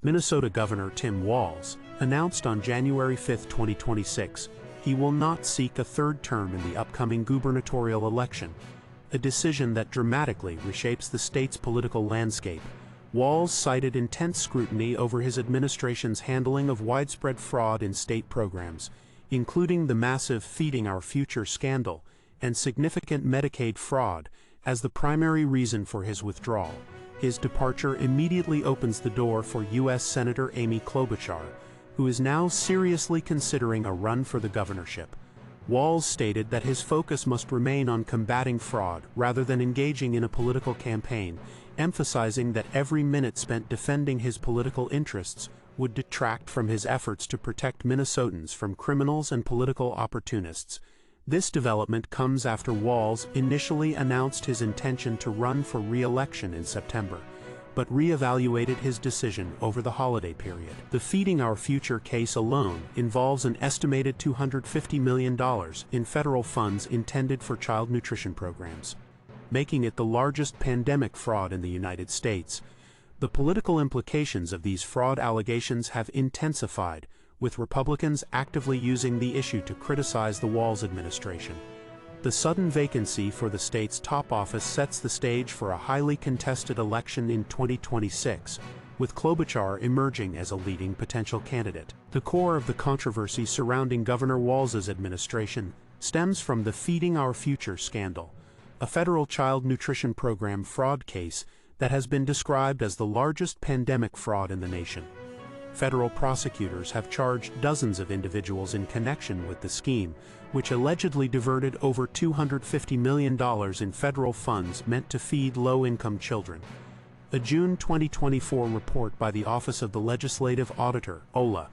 Minnesota Governor Tim Walz announced on January 5, 2026, he will not seek a third term in the upcoming gubernatorial election, a decision that dramatically reshapes the state's political landscape. Walz cited intense scrutiny over his administration's handling of widespread fraud in state programs, including the massive Feeding Our Future scandal and significant Medicaid fraud, as the primary reason for his withdrawal. His departure immediately opens the door for U.S. Senator Amy Klobuchar, who is now seriously considering a run for the governorship. Walz stated that his focus must remain on combating fraud rather than engaging in a political campaign, emphasizing that every minute spent defending his political interests would detract from his efforts to protect Minnesotans from criminals and political opportunists. This development comes after Walz initially announced his intention to run for re-election in September, but re-evaluated his decision over the holiday period. The Feeding Our Future case alone involves an estimated $250 million in federal funds intended for child nutrition programs, making it the largest pandemic fraud in the United States. The political implications of these fraud allegations have intensified, with Republicans actively using the issue to criticize the Walz administration. The sudden vacancy for the state's top office sets the stage for a highly contested election in 2026, with Klobuchar emerging as a leading potential candidate. The core of the controversy surrounding Governor Walz's administration stems from the Feeding Our Future scandal, a federal child nutrition program fraud case that has been described as the largest pandemic fraud in the nation. Federal prosecutors have charged dozens of individuals in connection with the scheme, which allegedly diverted over $250 million in federal funds meant to feed low-income children. A June 2024 report by the Office of the Legislative Auditor, OLA,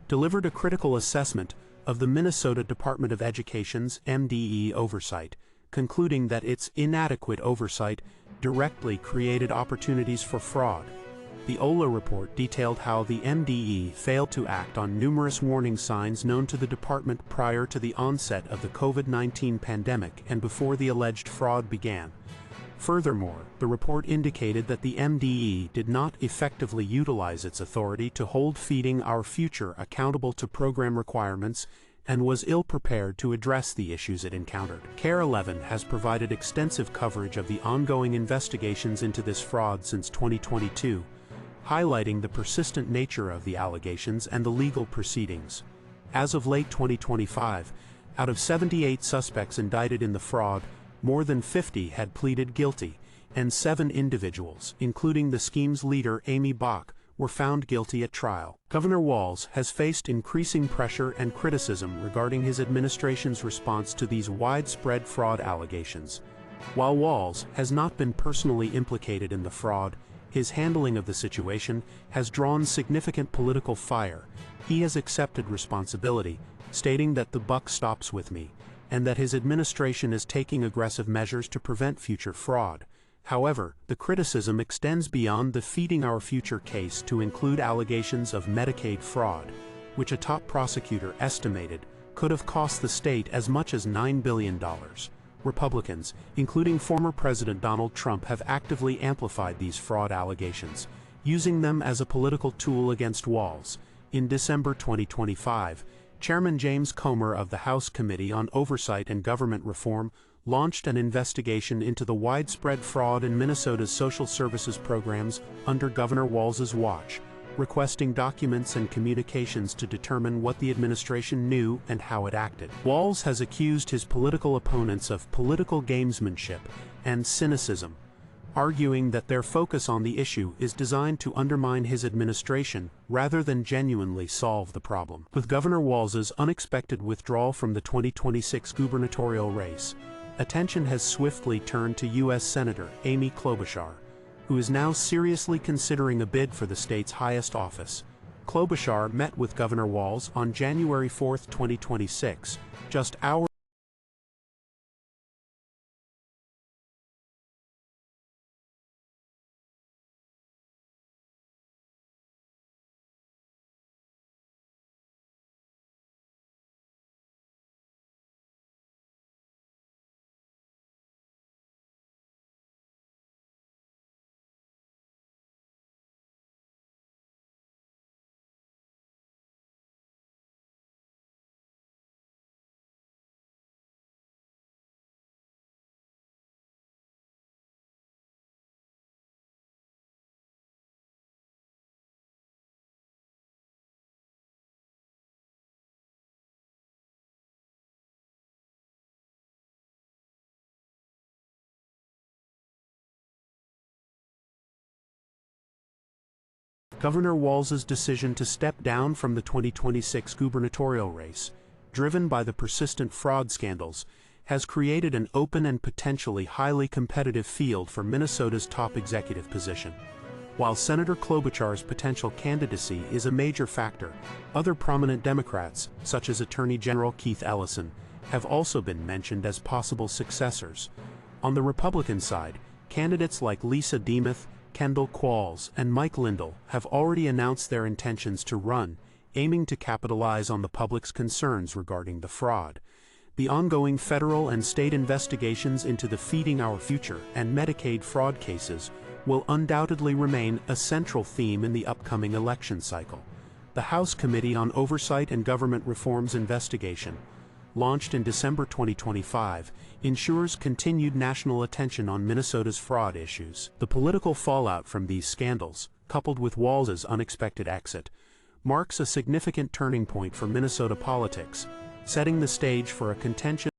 delivered a critical assessment of the Minnesota Department of Education's MDE oversight, concluding that its inadequate oversight directly created opportunities for fraud. The OLA report detailed how the MDE failed to act on numerous warning signs known to the department prior to the onset of the COVID-19 pandemic and before the alleged fraud began. Furthermore, the report indicated that the MDE did not effectively utilize its authority to hold Feeding Our Future accountable to program requirements and was ill-prepared to address the issues it encountered. KARE 11 has provided extensive coverage of the ongoing investigations into this fraud since 2022, highlighting the persistent nature of the allegations and the legal proceedings. As of late 2025, out of 78 suspects indicted in the fraud, more than 50 had pleaded guilty, and 7 individuals, including the scheme's leader Amy Klobuchar, were found guilty at trial. Governor Walz has faced increasing pressure and criticism regarding his administration's response to these widespread fraud allegations. While Walz has not been personally implicated in the fraud, his handling of the situation has drawn significant political fire. He has accepted responsibility, stating that the buck stops with me, and that his administration is taking aggressive measures to prevent future fraud. However, the criticism extends beyond the Feeding Our Future case to include allegations of Medicaid fraud, which a top prosecutor estimated could have cost the state as much as $9 billion. Republicans, including former President Donald Trump, have actively amplified these fraud allegations, using them as a political tool against Walz. In December 2025, Chairman James Comer of the House Committee on Oversight and Government Reform launched an investigation into the widespread fraud in Minnesota's social services programs under Governor Walz's watch, requesting documents and communications to determine what the administration knew and how it acted. Walz has accused his political opponents of political gamesmanship and cynicism, arguing that their focus on the issue is designed to undermine his administration rather than genuinely solve the problem. With Governor Walz's unexpected withdrawal from the 2026 gubernatorial race, attention has swiftly turned to U.S. Senator Amy Klobuchar, who is now seriously considering a bid for the state's highest office. Klobuchar met with Governor Walz on January 4, 2026, just hours Governor Walz's decision to step down from the 2026 gubernatorial race, driven by the persistent fraud scandals, has created an open and potentially highly competitive field for Minnesota's top executive position. While Senator Klobuchar's potential candidacy is a major factor, other prominent Democrats, such as Attorney General Keith Ellison, have also been mentioned as possible successors. On the Republican side, candidates like Lisa Demuth, Kendall Qualls, and Mike Lindell have already announced their intentions to run, aiming to capitalize on the public's concerns regarding the fraud. The ongoing federal and state investigations into the Feeding Our Future and Medicaid fraud cases will undoubtedly remain a central theme in the upcoming election cycle. The House Committee on Oversight and Government Reform's investigation, launched in December 2025, ensures continued national attention on Minnesota's fraud issues. The political fallout from these scandals, coupled with Walz's unexpected exit, marks a significant turning point for Minnesota politics, setting the stage for a contentious